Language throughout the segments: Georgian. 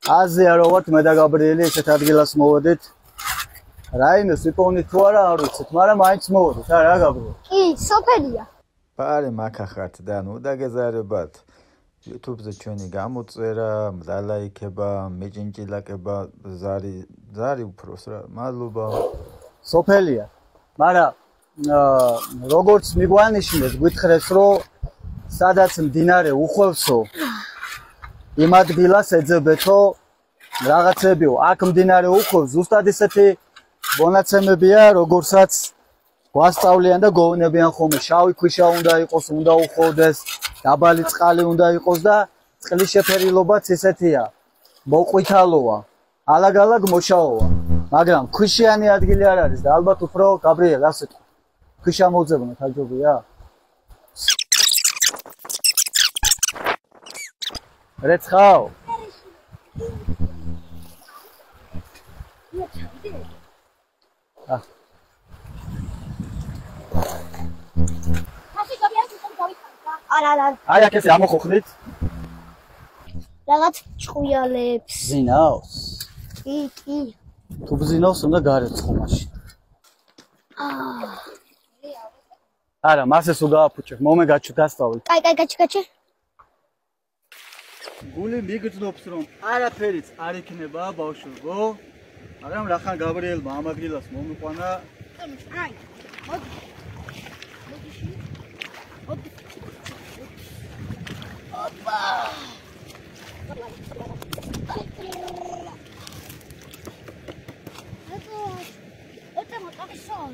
აზია რო ვართ მე და გაბრიელი ესეთ ადგილას მოვედით. რაიმეს ვიპოვნით თუ არა არ ვიცით, მაგრამ მაინც მოვედით, რა გაბრიელი? კი, სოფელია. პარე მაქახართ და ნუ დაგეზარებათ. YouTube-ზე ჩვენი გამოწერა, ლაიქება, მეჭინჭილაკება, ზარი უფროს რა, მადლობა. სოფელია. მაგრამ როგორც მიგვანიშნეს, გვითხრეს რომ სადაც მდინარე უხვევსო, იმ ადგილას ეძებეთო რაღაცებიო. აქ მდინარე უხვევს, ზუსტად ისეთი მონაცემებია, როგორცაც გვასწავლიან და გოვინებიან ხოლმე. შავი ქვიშა უნდა იყოს, უნდა უხვევდეს, დაბალი წყალი უნდა იყოს და წყლის შეფერილობაც ისეთია. მოყვითალოა, ალაგ-ალაგ მოშავოა. მაგრამ ქვიშიანი ადგილი არ არის და ალბათ უფრო გაბრიელ ასე თქვა. ქვიშა მოძებნოთ აჯობია? რეცხავ? აი აქ ესე ამოხოხდით? რაღაც ჭყუიალებს. ზინავს? კი. თუ ბზინავს უნდა გარეცხო მაშინ. არა, მას ეს უგააფუჭებ, მომე გაჩუ დასწავლით. კაი, გაჩი. გული მიგრძნობს რომ არაფერიც არ იქნება ბავშვებო, მაგრამ რახან გაბრიელმა ამ ადგილას მომიყვანა. აი, მოდი. ოპა. ოტა მოკავსონ.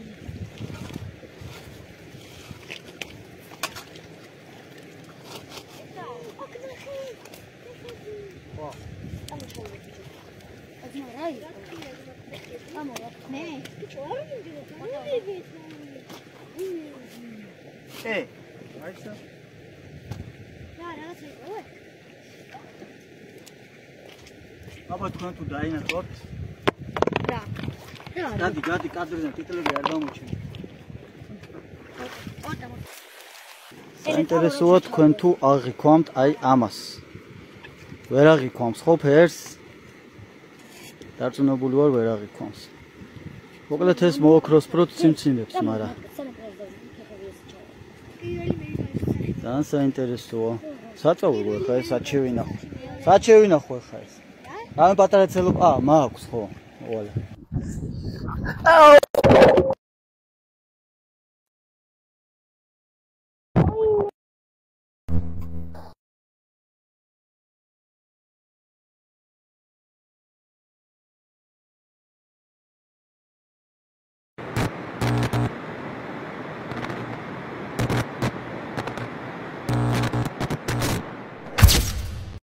აბა თქვენ თუ დაინახოთ? რა. გადი კადრიდან ტიტლები არ გამოჩენ. საინტერესოა თქვენ თუ აღიქვამთ აი ამას. ვერ აღიქვამს ხო ფერს? დარწმუნებული ვარ ვერ აღიქვამს. მოკლედ ეს მოოქროსფროთ სიმცინებს, მაგრამ ძალიან საინტერესოა. საწაულო ხა ეს საჩევინახო. საჩევინახო ხა ეს. რამე პატარა ცელო, მაქვს ხო? ვალა.